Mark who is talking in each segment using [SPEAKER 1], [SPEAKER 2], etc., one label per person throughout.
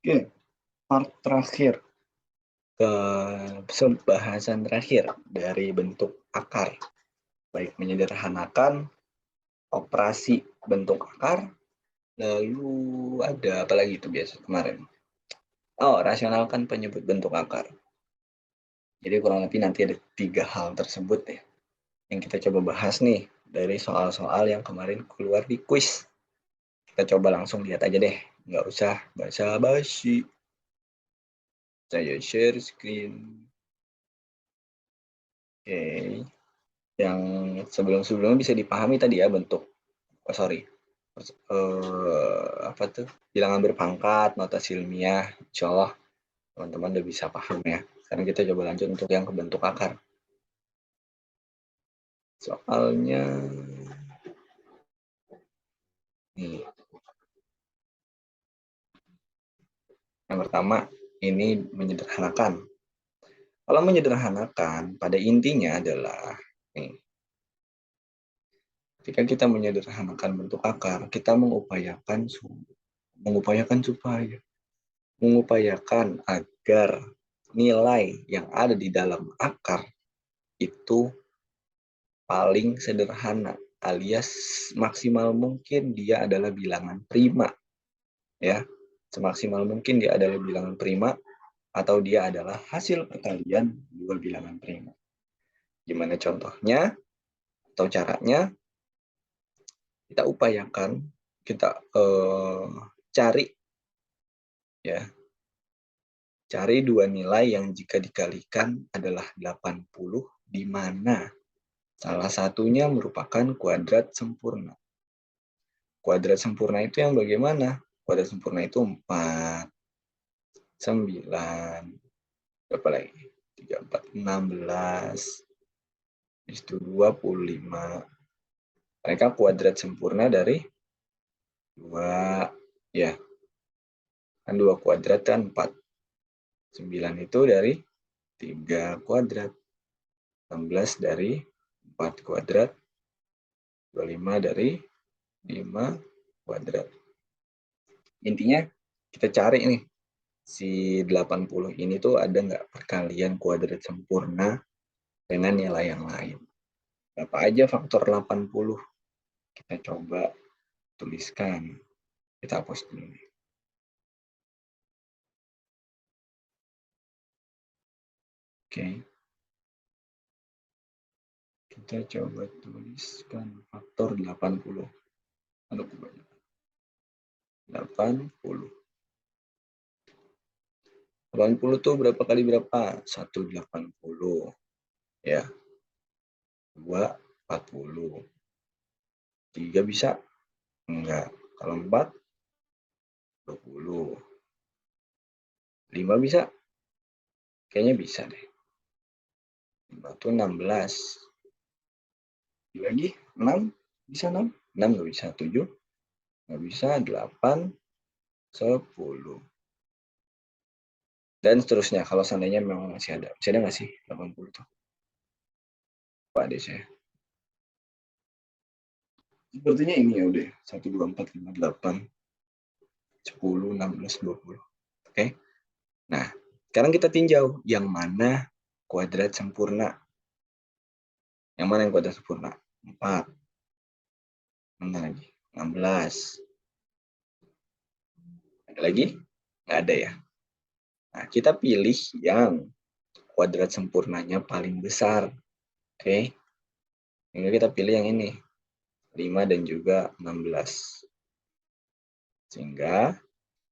[SPEAKER 1] Oke, part terakhir, ke pembahasan terakhir dari bentuk akar, baik menyederhanakan operasi bentuk akar, lalu ada apa lagi itu biasa kemarin? Oh, rasionalkan penyebut bentuk akar. Jadi kurang lebih nanti ada 3 hal tersebut ya, yang kita coba bahas nih dari soal-soal yang kemarin keluar di kuis. Kita coba langsung lihat aja deh, nggak usah basa-basi. Saya share screen. Oke, yang sebelum-sebelumnya bisa dipahami tadi ya bentuk, oh sorry, apa tuh, bilangan berpangkat, notasi ilmiah, insyaallah teman-teman udah bisa paham ya. Sekarang kita coba lanjut untuk yang ke bentuk akar. Soalnya nih, yang pertama ini menyederhanakan. Kalau menyederhanakan pada intinya adalah nih, ketika kita menyederhanakan bentuk akar, kita mengupayakan supaya mengupayakan agar nilai yang ada di dalam akar itu paling sederhana alias maksimal mungkin dia adalah bilangan prima ya. Semaksimal mungkin dia adalah bilangan prima atau dia adalah hasil perkalian dua bilangan prima. Gimana contohnya atau caranya? Kita upayakan kita cari ya, cari dua nilai yang jika dikalikan adalah 80 di mana salah satunya merupakan kuadrat sempurna. Kuadrat sempurna itu yang bagaimana? Kuadrat sempurna itu 4, 9, berapa lagi? 3, 4, 16, itu 25. Mereka kuadrat sempurna dari 2, ya. Kan 2 kuadrat kan 4. 9 itu dari 3 kuadrat. 16 dari 4 kuadrat. 25 dari 5 kuadrat. Intinya kita cari nih, si 80 ini tuh ada nggak perkalian kuadrat sempurna dengan nilai yang lain. Berapa aja faktor 80? Kita coba tuliskan. Kita hapus dulu nih. Oke. Kita coba tuliskan faktor 80. Aduh, kebanyakan. 80. 80 tuh berapa kali berapa? 180. Ya. 2, 40. 3 bisa? Enggak. Kalau 4, 20. 5 bisa? Kayaknya bisa deh. 5 tuh 16. Lagi 6? Bisa 6? 6 nggak bisa. 7? Nggak bisa. 8, 10. Dan seterusnya. Kalau seandainya memang masih ada. Masih ada nggak sih 80 tuh? Pak deh saya. Sepertinya ini ya udah. 1, 2, 4, 5, 8, 10, 16, 20. Oke. Nah, sekarang kita tinjau. Yang mana kuadrat sempurna? Yang mana yang kuadrat sempurna? 4. Mana lagi? 16. Ada lagi? Nggak ada ya. Nah, kita pilih yang kuadrat sempurnanya paling besar. Oke. Sehingga kita pilih yang ini. 5 dan juga 16. Sehingga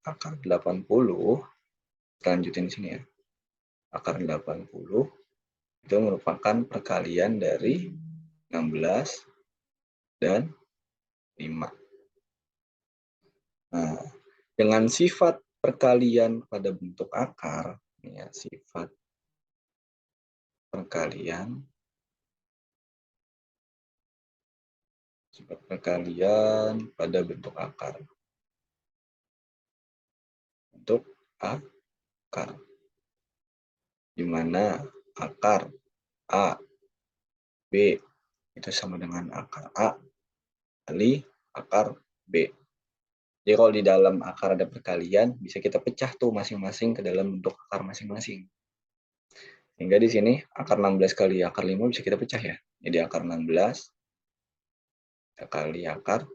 [SPEAKER 1] akar 80, kita lanjutin sini ya. Akar 80 itu merupakan perkalian dari 16 dan 5. Nah, dengan sifat perkalian pada bentuk akar, ya, sifat perkalian pada bentuk akar. Bentuk akar. Di mana akar A, B itu sama dengan akar A kali akar B. Jadi kalau di dalam akar ada perkalian, bisa kita pecah tuh masing-masing ke dalam bentuk akar masing-masing. Sehingga di sini akar 16 kali akar 5 bisa kita pecah ya. Jadi akar 16 kali akar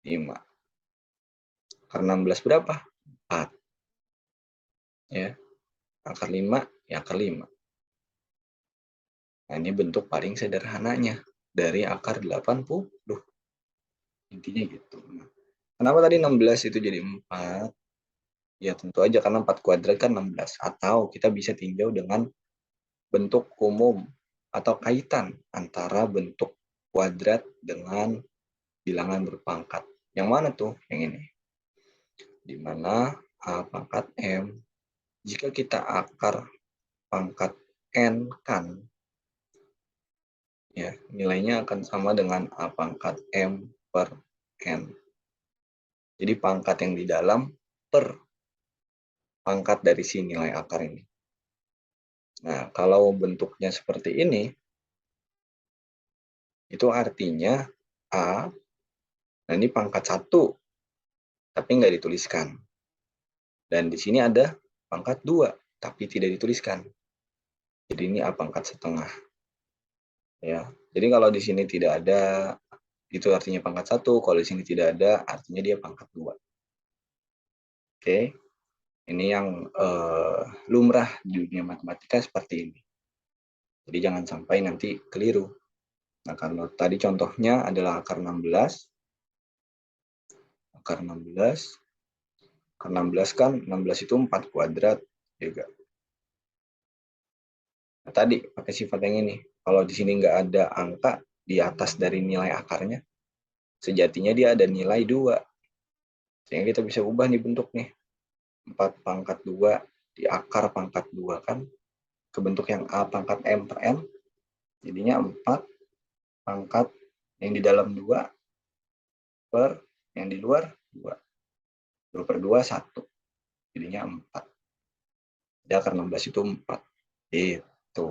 [SPEAKER 1] 5. Akar 16 berapa? 4. Ya. Akar 5 ya akar 5. Nah, ini bentuk paling sederhananya dari akar 80. Intinya gitu. Nah, kenapa tadi 16 itu jadi 4? Ya tentu aja karena 4 kuadrat kan 16. Atau kita bisa tinjau dengan bentuk umum atau kaitan antara bentuk kuadrat dengan bilangan berpangkat. Yang mana tuh? Yang ini. Di mana A pangkat M, jika kita akar pangkat N kan, ya nilainya akan sama dengan A pangkat M per N. Jadi pangkat yang di dalam per pangkat dari si nilai akar ini. Nah, kalau bentuknya seperti ini, itu artinya A, nah ini pangkat 1, tapi nggak dituliskan. Dan di sini ada pangkat 2, tapi tidak dituliskan. Jadi ini A pangkat setengah. Ya, jadi kalau di sini tidak ada, itu artinya pangkat 1. Kalau di sini tidak ada, artinya dia pangkat 2. Oke, ini yang lumrah di dunia matematika seperti ini. Jadi jangan sampai nanti keliru. Nah, kalau tadi contohnya adalah akar 16. Akar 16. Akar 16 kan, 16 itu 4 kuadrat juga. Nah, tadi pakai sifat yang ini. Kalau di sini nggak ada angka di atas dari nilai akarnya, sejatinya dia ada nilai 2. Sehingga kita bisa ubah nih bentuk nih. 4 pangkat 2 di akar pangkat 2 kan, ke bentuk yang A pangkat M per N. Jadinya 4 pangkat yang di dalam 2 per yang di luar 2. 2 per 2, 1. Jadinya 4. Jadi akar 16 itu 4. Itu.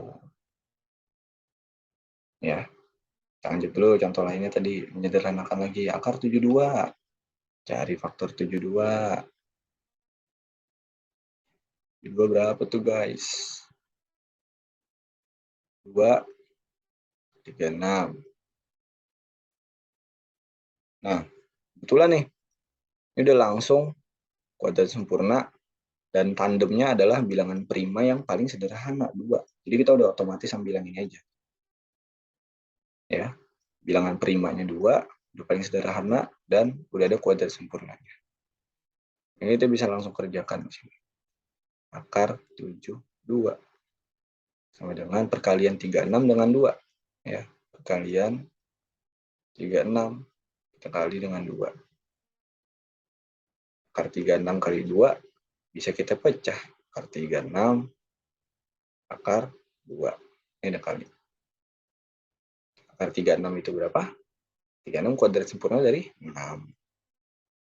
[SPEAKER 1] Ya. Lanjut dulu contoh lainnya tadi, menyederhanakan lagi akar 72. Cari faktor 72. 72 berapa tuh guys? 2, 36. Nah, kebetulan nih, ini udah langsung kuadrat sempurna dan tandemnya adalah bilangan prima yang paling sederhana, 2. Jadi kita udah otomatis ambil yang ini aja. Ya, bilangan primanya 2, udah paling sederhana, dan udah ada kuadrat sempurnanya. Ini kita bisa langsung kerjakan di sini. Akar 72 sama dengan perkalian 36 dengan 2. Ya, perkalian 36 kita kali dengan 2. Akar 36 kali 2 bisa kita pecah. Akar 36 akar 2. Ini ada kali. Akar 36 itu berapa? 36 kuadrat sempurna dari 6.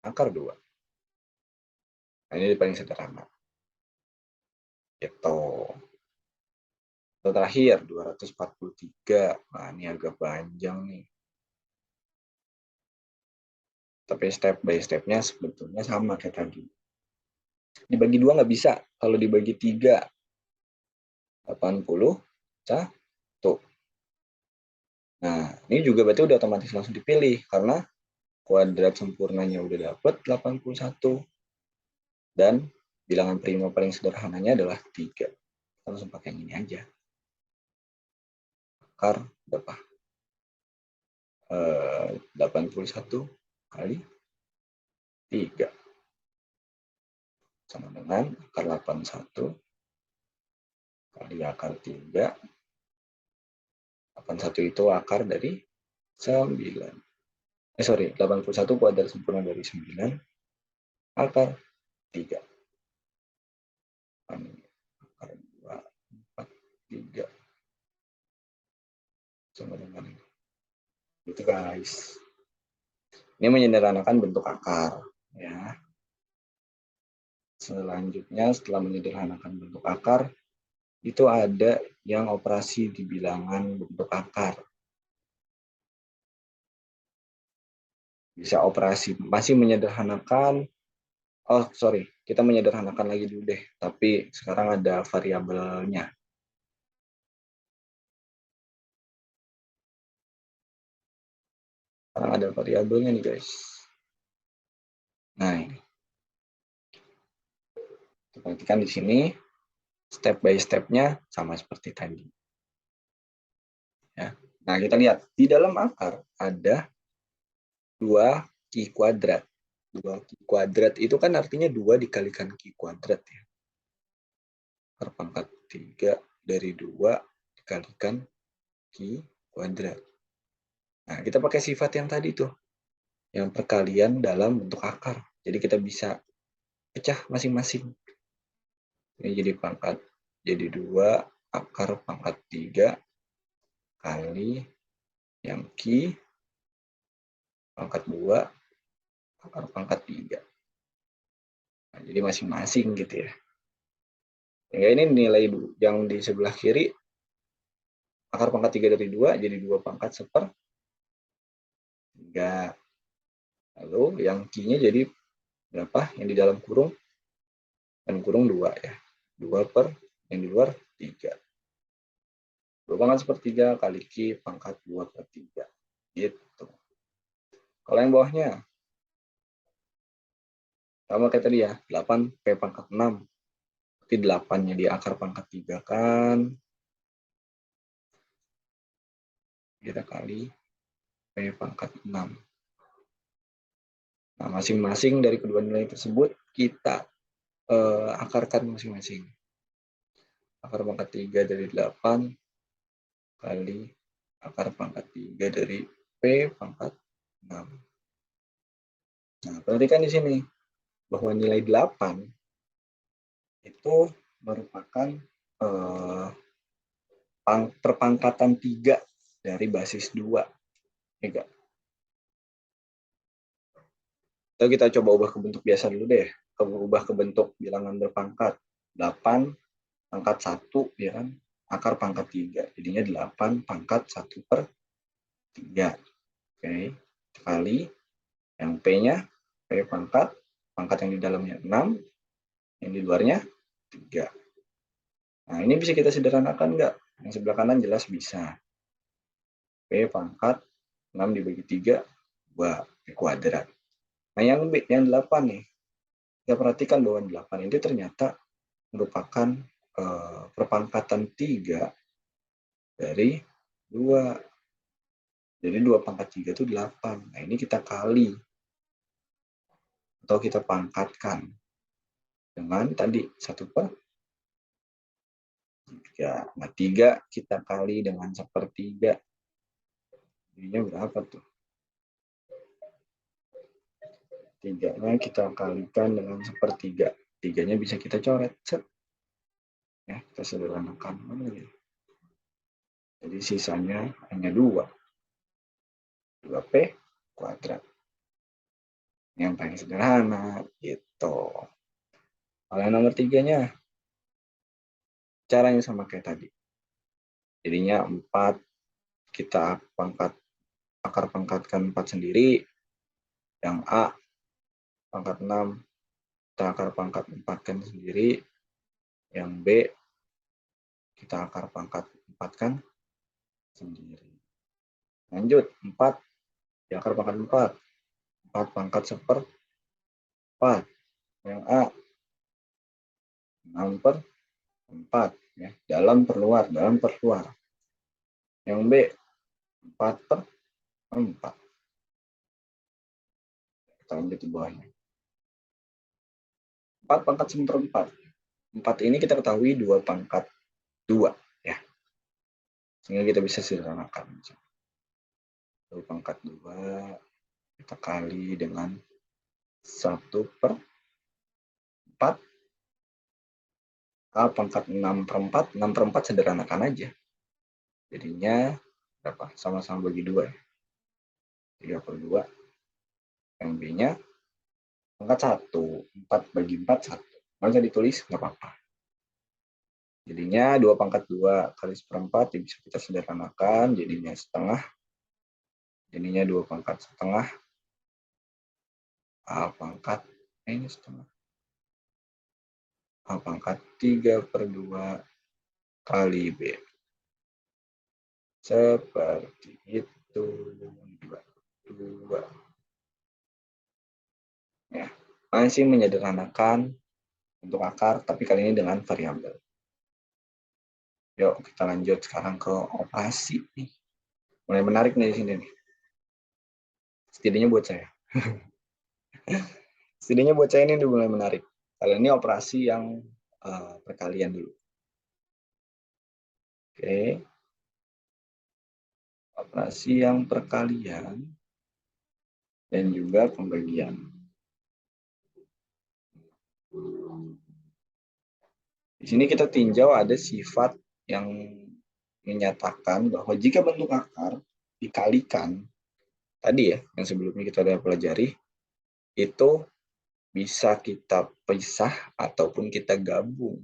[SPEAKER 1] Akar 2. Nah, ini paling sederhana. Gitu. Terakhir, 243. Nah, ini agak panjang nih. Tapi step by step-nya sebetulnya sama kayak tadi. Dibagi 2 nggak bisa. Kalau dibagi 3, 81. Nah, ini juga berarti udah otomatis langsung dipilih. Karena kuadrat sempurnanya udah dapet 81. Dan bilangan prima paling sederhananya adalah 3. Kita langsung pakai yang ini aja. Akar berapa? 81 kali 3. Sama dengan akar 81 kali akar 3. 81 itu akar dari 9. 81 kuadrat sempurna dari 9. Akar 3. Akar 2, 4, 3. Sama dengan itu guys. Ini menyederhanakan bentuk akar. Ya. Selanjutnya setelah menyederhanakan bentuk akar, itu ada yang operasi di bilangan bentuk akar. Bisa operasi, masih menyederhanakan. Oh, sorry, kita menyederhanakan lagi dulu deh. Tapi sekarang ada variabelnya. Sekarang ada variabelnya nih, guys. Nah, ini. Perhatikan di sini, step by step-nya sama seperti tadi. Ya. Nah, kita lihat. Di dalam akar ada 2 Q kuadrat. 2 Q kuadrat itu kan artinya 2 dikalikan Q kuadrat. Ya. Akar pangkat 3 dari 2 dikalikan Q kuadrat. Nah, kita pakai sifat yang tadi tuh. Yang perkalian dalam bentuk akar. Jadi kita bisa pecah masing-masing. Ini jadi pangkat. Jadi 2 akar pangkat 3 kali yang Q pangkat 2 akar pangkat 3. Nah, jadi masing-masing gitu ya. Sehingga ini nilai yang di sebelah kiri, akar pangkat 3 dari 2 jadi 2 pangkat 1/3. Lalu yang Q-nya jadi berapa? Yang di dalam kurung, dan kurung 2 ya. 2 per yang di luar 3. 2 pangkat 1/3 kali Q pangkat 2/3. Gitu. Kalau yang bawahnya, sama kayak tadi ya, 8 P pangkat 6. Berarti 8-nya di akar pangkat 3 kan. Kita kali P pangkat 6. Nah, masing-masing dari kedua nilai tersebut kita akarkan masing-masing. Akar pangkat 3 dari 8 kali akar pangkat 3 dari P pangkat 6. Nah, perhatikan di sini bahwa nilai 8 itu merupakan perpangkatan 3 dari basis 2. Ya, kita coba ubah ke bentuk biasa dulu deh. Ubah ke bentuk bilangan berpangkat. 8 pangkat 1, ya kan? Akar pangkat 3. Jadinya 8 pangkat 1/3. Oke. Kali yang P-nya, P pangkat yang di dalamnya 6, yang di luarnya 3. Nah, ini bisa kita sederhanakan nggak? Yang sebelah kanan jelas bisa. P pangkat 6 dibagi 3, 2, P kuadrat. Nah, yang B, yang 8 nih. Kita perhatikan bahwa 8 itu ternyata merupakan perpangkatan 3 dari 2. Jadi 2 pangkat 3 itu 8. Nah, ini kita kali atau kita pangkatkan dengan tadi 1/3. Nah, 3 kita kali dengan 1/3. Jadinya berapa tuh? 3-nya kita kalikan dengan 1/3. 3-nya bisa kita coret. Set. Ya, kita sederhanakan. Jadi sisanya hanya 2. 2P kuadrat. Yang paling sederhana, gitu. Kalau yang nomor 3-nya, caranya sama kayak tadi. Jadinya 4, kita akar pangkatkan 4 sendiri. Yang A, pangkat 6, kita akar pangkat 4-kan sendiri. Yang B, kita akar pangkat 4-kan sendiri. Lanjut, 4, di akar pangkat 4. 4 pangkat 1/4. Yang A, 6/4. Ya, dalam per luar. Yang B, 4/4. Kita lanjut di bawahnya. 4 pangkat 1/4. 4 ini kita ketahui 2 pangkat 2. Ya. Sehingga kita bisa sederhanakan. 2 pangkat 2 kita kali dengan 1/4. A pangkat 6/4. 6/4 sederhanakan aja. Jadinya berapa? Sama-sama bagi 2 ya. 3/2. Yang B-nya pangkat 1. 4 bagi 4, 1. Nggak usah ditulis, nggak apa-apa. Jadinya 2 pangkat 2 kali 1/4 bisa kita sederhanakan. Jadinya setengah. Jadinya 2 pangkat setengah A pangkat ini setengah. A pangkat 3/2 kali B. Seperti itu. 2. Ya, masih menyederhanakan untuk akar, tapi kali ini dengan variabel. Yuk, kita lanjut sekarang ke operasi. Mulai menarik nih di sini nih. Setidaknya buat saya. Setidaknya buat saya ini udah mulai menarik. Kali ini operasi yang perkalian dulu. Oke. Operasi yang perkalian dan juga pembagian. Di sini kita tinjau ada sifat yang menyatakan bahwa jika bentuk akar dikalikan, tadi ya, yang sebelumnya kita sudah pelajari, itu bisa kita pisah ataupun kita gabung.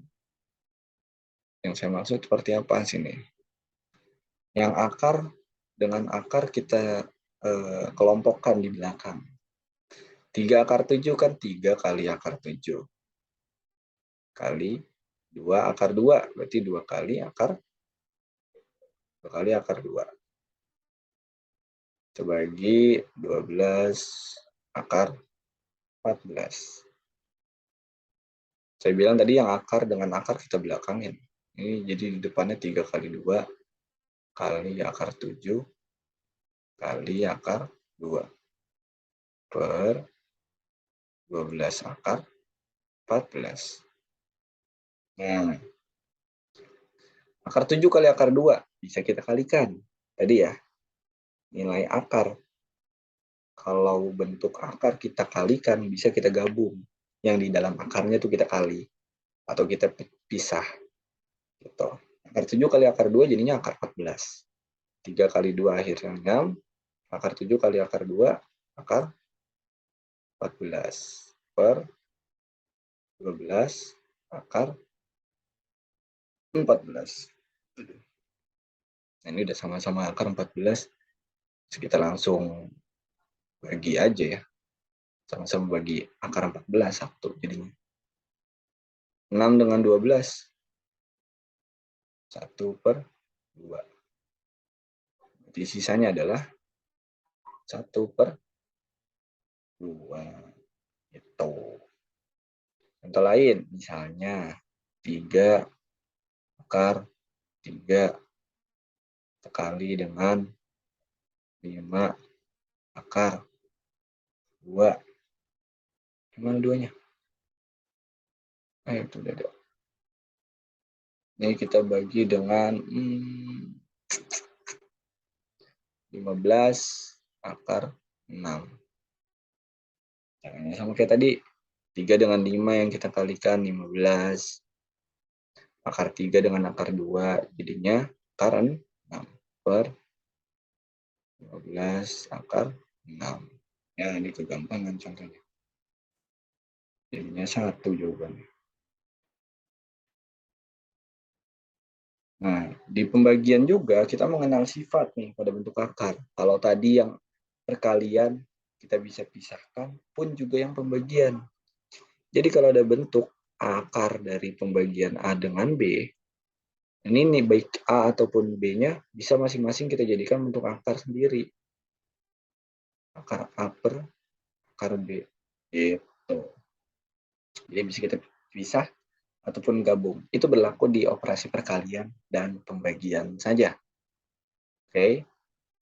[SPEAKER 1] Yang saya maksud seperti apa sini? Yang akar dengan akar kita kelompokkan di belakang. 3 akar 7 kan 3 kali akar 7. Kali 2 akar 2, berarti 2 kali akar 2. Kita bagi 12 akar 14. Saya bilang tadi yang akar dengan akar kita belakangin. Ini jadi di depannya 3 kali 2 kali akar 7 kali akar 2 per 12 akar 14. Nah, akar 7 kali akar 2 bisa kita kalikan. Tadi ya, nilai akar. Kalau bentuk akar kita kalikan, bisa kita gabung. Yang di dalam akarnya itu kita kali. Atau kita pisah. Gitu. Akar 7 kali akar 2 jadinya akar 14. 3 kali 2 akhirnya 6. Akar 7 kali akar 2, akar 14. Per 12 akar 14. Nah, ini udah sama-sama akar 14. Kita langsung bagi aja ya. Sama-sama bagi akar 14 satu jadinya. 6 dengan 12. 1/2. Jadi sisanya adalah 1/2. Itu. Contoh lain, misalnya 3 akar 3 sekali dengan 5 akar 2. Gimana duanya? Itu udah ada. Ini kita bagi dengan 15 akar 6. Caranya sama kayak tadi. 3 dengan 5 yang kita kalikan 15. Akar 3 dengan akar 2 jadinya akar 6 per 15 akar 6. Ya, ini kegampangan contohnya. Jadinya 1 jawabannya. Nah, di pembagian juga kita mengenal sifat nih pada bentuk akar. Kalau tadi yang perkalian kita bisa pisahkan, pun juga yang pembagian. Jadi kalau ada bentuk akar dari pembagian A dengan B, ini nih baik A ataupun B-nya bisa masing-masing kita jadikan bentuk akar sendiri. Akar A per akar B. Gitu. Jadi bisa kita pisah ataupun gabung. Itu berlaku di operasi perkalian dan pembagian saja. Oke.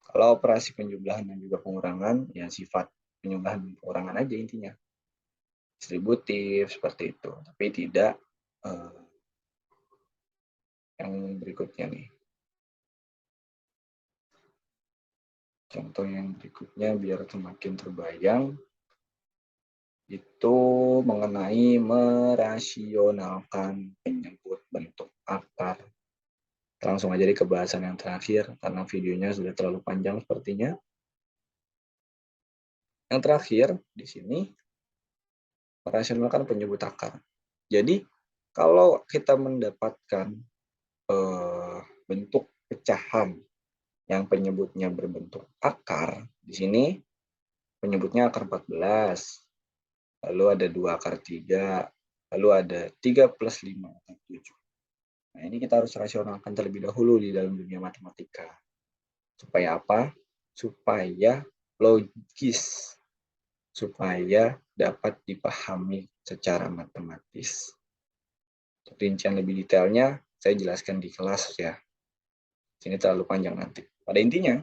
[SPEAKER 1] Kalau operasi penjumlahan dan juga pengurangan, ya sifat penjumlahan dan pengurangan aja intinya. Distributif seperti itu, tapi tidak yang berikutnya nih. Contoh yang berikutnya biar semakin terbayang, itu mengenai merasionalkan penyebut bentuk akar. Langsung aja di kebahasan yang terakhir, karena videonya sudah terlalu panjang sepertinya. Yang terakhir, di sini, merasionalkan penyebut akar. Jadi, kalau kita mendapatkan bentuk pecahan yang penyebutnya berbentuk akar, di sini penyebutnya akar 14. lalu ada 2 akar 3, lalu ada 3 plus 5 akar 7. Nah, ini kita harus rasionalkan terlebih dahulu di dalam dunia matematika. Supaya apa? Supaya logis, supaya dapat dipahami secara matematis. Rincian lebih detailnya saya jelaskan di kelas ya. Ini terlalu panjang nanti. Pada intinya,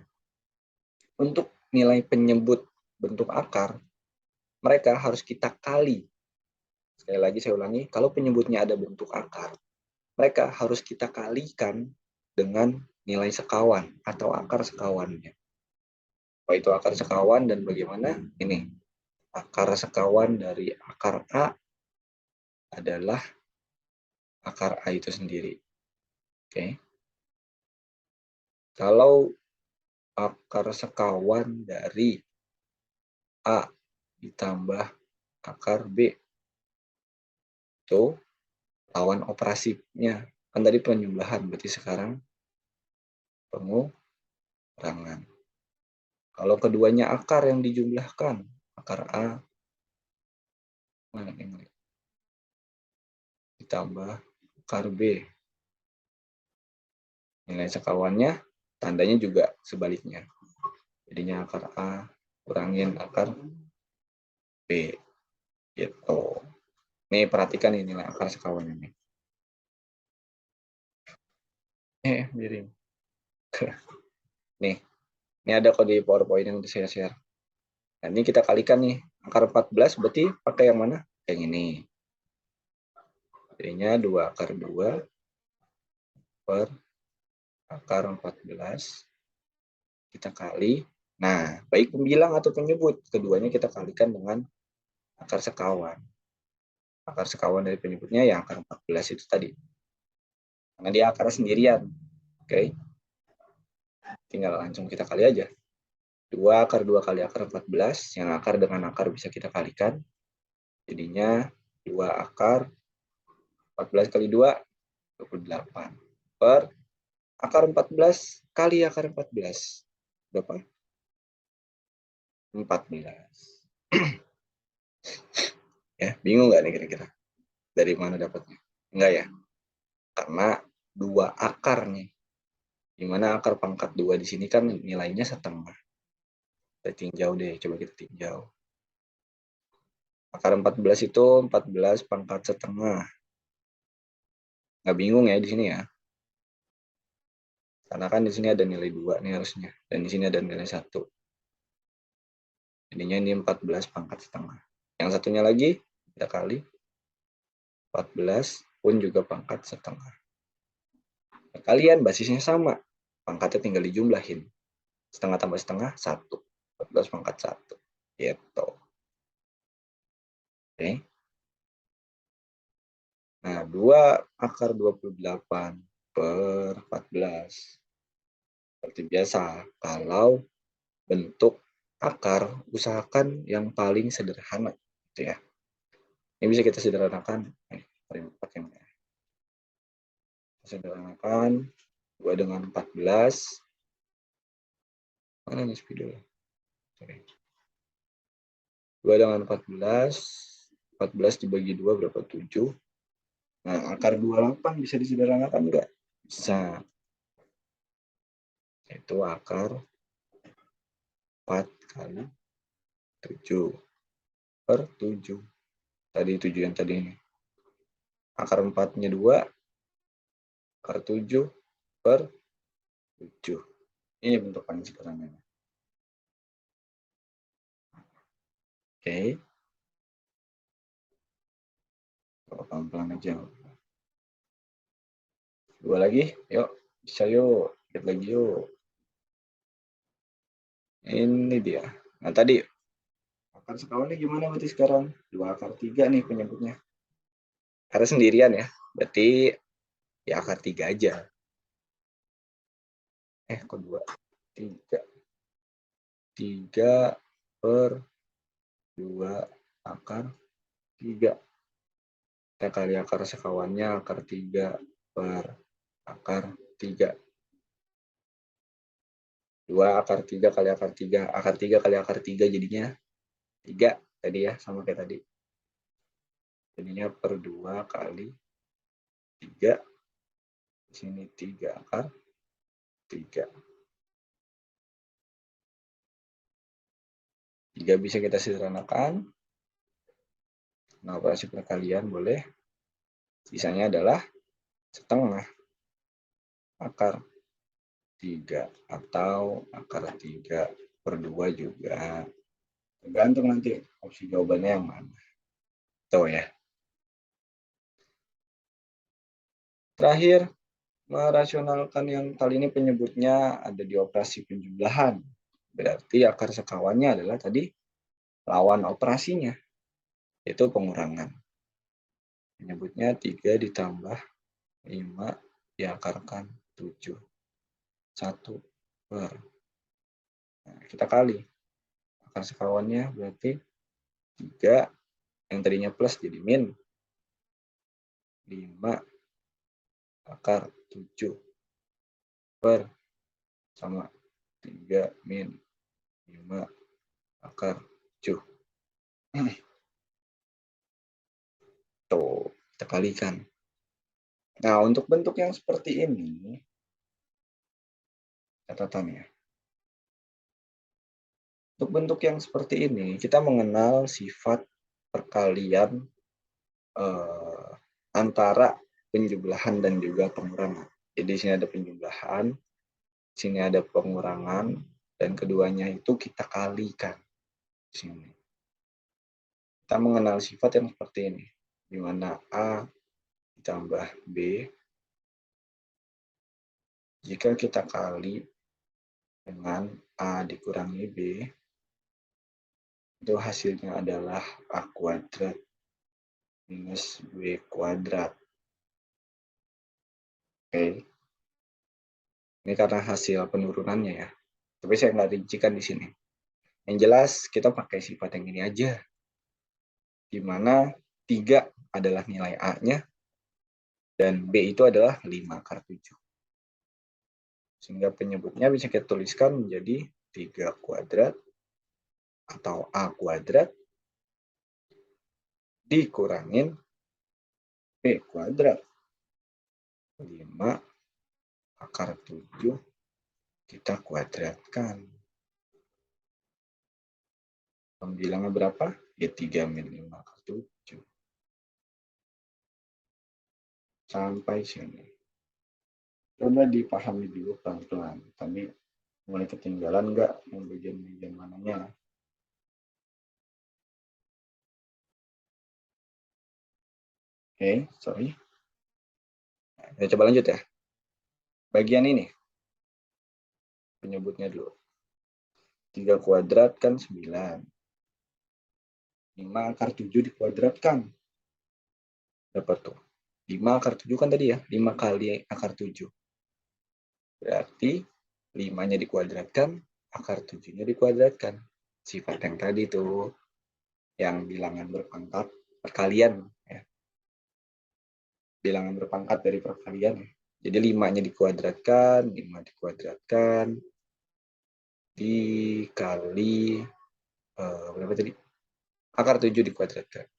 [SPEAKER 1] untuk nilai penyebut bentuk akar, mereka harus kita kali. Sekali lagi saya ulangi, kalau penyebutnya ada bentuk akar, mereka harus kita kalikan dengan nilai sekawan atau akar sekawannya. Apa itu akar sekawan dan bagaimana? Ini, akar sekawan dari akar A adalah akar A itu sendiri. Oke. Kalau akar sekawan dari A ditambah akar B, itu lawan operasinya. Kan tadi penjumlahan, berarti sekarang pengurangan. Kalau keduanya akar yang dijumlahkan, akar A mana ini, ditambah akar B. Nilai sekawannya, tandanya juga sebaliknya. Jadinya akar A kurangin akar B. Gitu. Nih, perhatikan ini nilai akar sekawan ini. Miring. Nih, ini ada kode PowerPoint yang saya share. Nah, ini kita kalikan nih. Akar 14 berarti pakai yang mana? Yang ini. Jadinya 2 akar 2 per akar 14. Kita kali. Nah, baik pembilang atau penyebut, keduanya kita kalikan dengan akar sekawan. Akar sekawan dari penyebutnya ya akar 14 itu tadi. Karena dia akar sendirian. Oke. Tinggal langsung kita kali aja. 2 akar 2 kali akar 14, yang akar dengan akar bisa kita kalikan. Jadinya 2 akar 14 kali 2, 28. Per akar 14 kali akar 14. Berapa? 14. Ya, bingung nggak nih kira-kira? Dari mana dapatnya? Enggak ya? Karena 2 akar nih. Dimana akar pangkat 2 di sini kan nilainya setengah. Kita tinjau deh, coba kita tinjau. Akar 14 itu 14 pangkat setengah. Nggak bingung ya di sini ya. Karena kan di sini ada nilai 2 nih harusnya. Dan di sini ada nilai 1. Jadinya ini 14 pangkat setengah. Yang satunya lagi, kita kali 14 pun juga pangkat setengah. Nah, kalian basisnya sama. Pangkatnya tinggal dijumlahin. Setengah tambah setengah, 1. 14 pangkat 1. Gitu. Oke. Nah, 2 akar 28 per 14. Seperti biasa, kalau bentuk akar, usahakan yang paling sederhana. Gitu ya. Ini bisa kita sederhanakan. Pakai sederhanakan 2 dengan 14. Mana nih spidol? 2 dengan 14. 14 dibagi 2 berapa? 7. Nah, akar 28 bisa disederhanakan enggak? Bisa. Itu akar 4 kali 7 per 7. Tadi 7 yang tadi ini. Akar 4-nya 2, akar 7 per 7. Ini bentuk paling sederhananya. Oke. Pelan-pelan aja. 2 lagi, yuk. Bisa yuk. Lihat lagi yuk. Ini dia. Nah, tadi akar sekawannya gimana berarti sekarang? 2 akar 3 nih penyebutnya. Karena sendirian ya. Berarti ya akar 3 aja. Kok 2? 3. 3 per 2 akar 3. Kita kali akar sekawannya akar 3 per akar 3. 2 akar 3 kali akar 3. Akar 3 kali akar 3 jadinya 3 tadi ya, sama kayak tadi. Jadinya per 2 kali 3. Di sini 3 akar 3. 3 bisa kita sederhanakan. Nah, operasi perkalian boleh. Sisanya adalah setengah akar 3 atau akar 3 per 2 juga. Tergantung nanti opsi jawabannya yang mana. Tuh ya. Terakhir, merasionalkan yang kali ini penyebutnya ada di operasi penjumlahan. Berarti akar sekawannya adalah tadi lawan operasinya, yaitu pengurangan. Penyebutnya 3 ditambah 5 diakarkan 7. 1 per. Nah, kita kali. Akar sekawannya berarti 3, yang tadinya plus jadi min. 5 akar 7 per sama 3 min 5 akar 7. Tuh, kita kalikan. Nah, untuk bentuk yang seperti ini, catatannya. Untuk bentuk yang seperti ini, kita mengenal sifat perkalian antara penjumlahan dan juga pengurangan. Jadi di sini ada penjumlahan, di sini ada pengurangan, dan keduanya itu kita kalikan. Di sini. Kita mengenal sifat yang seperti ini, di mana A ditambah B, jika kita kali dengan A dikurangi B, itu hasilnya adalah A kuadrat minus B kuadrat. Oke. Ini karena hasil penurunannya ya. Tapi saya nggak rincikan di sini. Yang jelas kita pakai sifat yang ini aja. Di mana 3 adalah nilai A-nya dan B itu adalah 5 akar 7. Sehingga penyebutnya bisa kita tuliskan menjadi 3 kuadrat atau A kuadrat dikurangin B kuadrat. 5 akar 7 kita kuadratkan. Pembilangnya berapa? Ya 3 min 5 akar 7. Sampai sini. Coba dipahami dulu pelan-pelan. Tadi mulai ketinggalan nggak yang bagian-bagian mananya? Oke, sorry. Nah, coba lanjut ya. Bagian ini. Penyebutnya dulu. 3 kuadrat kan 9. 5 akar 7 dikuadratkan. Dapat tuh. 5 akar 7 kan tadi ya. 5 kali akar 7. Berarti 5-nya dikuadratkan, akar 7-nya dikuadratkan. Sifat yang tadi tuh. Yang bilangan berpangkat perkalian. Ya. Bilangan berpangkat dari perkalian. Ya. Jadi 5-nya dikuadratkan, 5 dikuadratkan, dikali berapa tadi? Akar 7 dikuadratkan.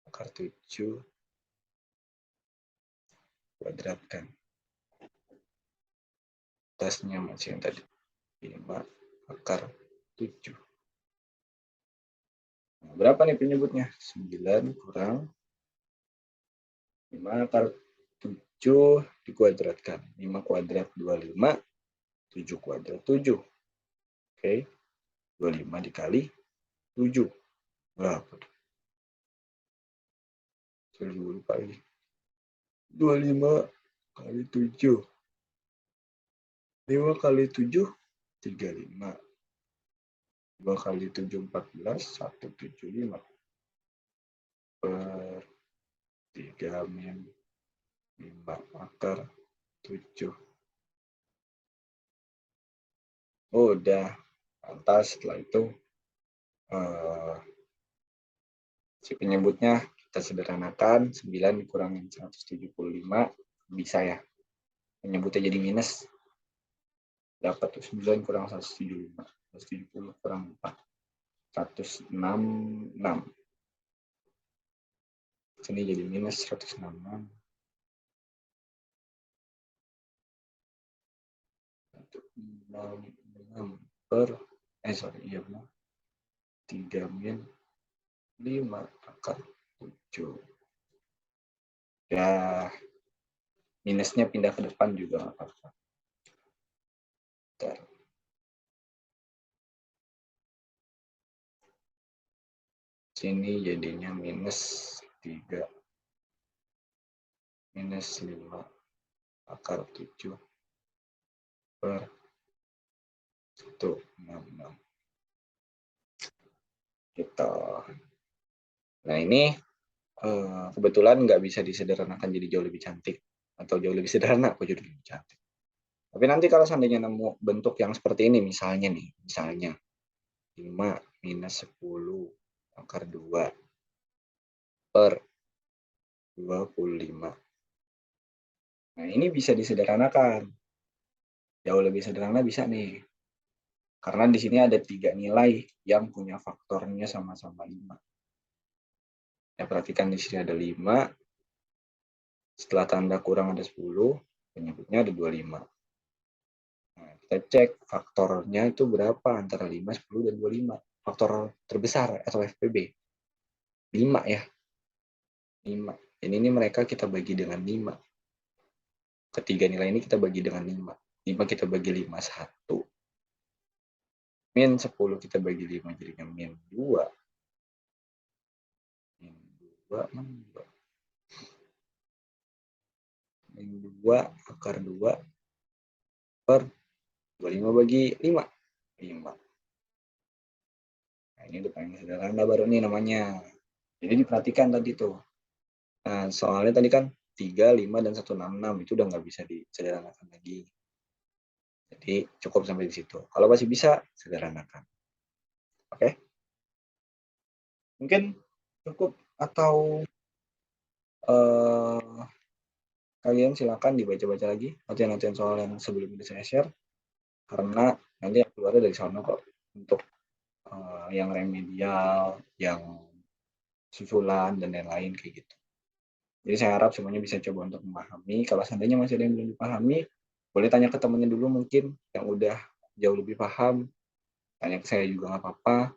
[SPEAKER 1] Akar 7 kuadratkan. Atasnya masih yang tadi. 5 akar 7. Nah, berapa nih penyebutnya? 9 kurang 5 akar 7 dikuadratkan. 5 kuadrat 25, 7 kuadrat 7. Oke. 25 dikali 7. Berapa tuh? Saya lupa lagi. 25 kali 7. 5 kali 7, 35. 2 kali 7, 14. 175. Per 3 min 5 akar 7. Oh, udah. Lantas setelah itu si penyebutnya kita sederhanakan. 9 dikurangin 175. Bisa ya. Penyebutnya jadi minus. Dapat tuh 9 kurang 175. 170 kurang 4. 166. Sini jadi minus 166. 66 per, iya benar. 3 min 5 akar 7. Ya, minusnya pindah ke depan juga nggak apa-apa. Sini jadinya minus 3 minus 5 akar 7 per 166 gitu. Nah ini kebetulan nggak bisa disederhanakan jadi jauh lebih cantik, atau jauh lebih sederhana kok jadi lebih cantik. Tapi nanti kalau seandainya nemu bentuk yang seperti ini, misalnya 5 minus 10 akar 2 per 25. Nah ini bisa disederhanakan, jauh lebih sederhana bisa nih, karena di sini ada 3 nilai yang punya faktornya sama-sama 5. Ya, perhatikan di sini ada 5, setelah tanda kurang ada 10, penyebutnya ada 25. Nah, kita cek faktornya itu berapa antara 5, 10, dan 25. Faktor terbesar atau FPB. 5 ya. 5. Ini mereka kita bagi dengan 5. Ketiga nilai ini kita bagi dengan 5. 5 kita bagi 5, 1. Min 10 kita bagi 5, jadinya min 2. Min 2, min 2 akar 2 per 25 bagi 5. 5. Nah, ini udah paling sederhana baru nih namanya. Jadi diperhatikan tadi tuh. Nah, soalnya tadi kan 3, 5, dan 166 itu udah nggak bisa disederhanakan lagi. Jadi cukup sampai di situ. Kalau masih bisa, sederhanakan. Oke? Mungkin cukup, atau kalian silakan dibaca-baca lagi latihan-latihan soal yang sebelumnya saya share, karena nanti yang keluar dari sana kok untuk yang remedial, yang susulan, dan lain-lain kayak gitu. Jadi saya harap semuanya bisa coba untuk memahami. Kalau seandainya masih ada yang belum dipahami, boleh tanya ke temannya dulu mungkin yang udah jauh lebih paham. Tanya ke saya juga nggak apa-apa.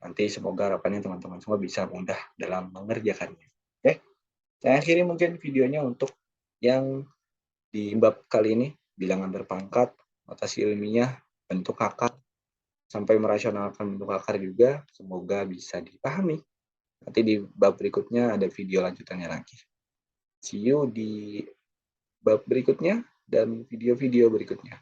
[SPEAKER 1] Nanti semoga harapannya teman-teman semua bisa mudah dalam mengerjakannya. Oke, saya akhiri mungkin videonya untuk yang di bab kali ini, bilangan berpangkat, notasi ilmiah, bentuk akar, sampai merasionalkan bentuk akar juga. Semoga bisa dipahami. Nanti di bab berikutnya ada video lanjutannya lagi. See you di bab berikutnya dan video-video berikutnya.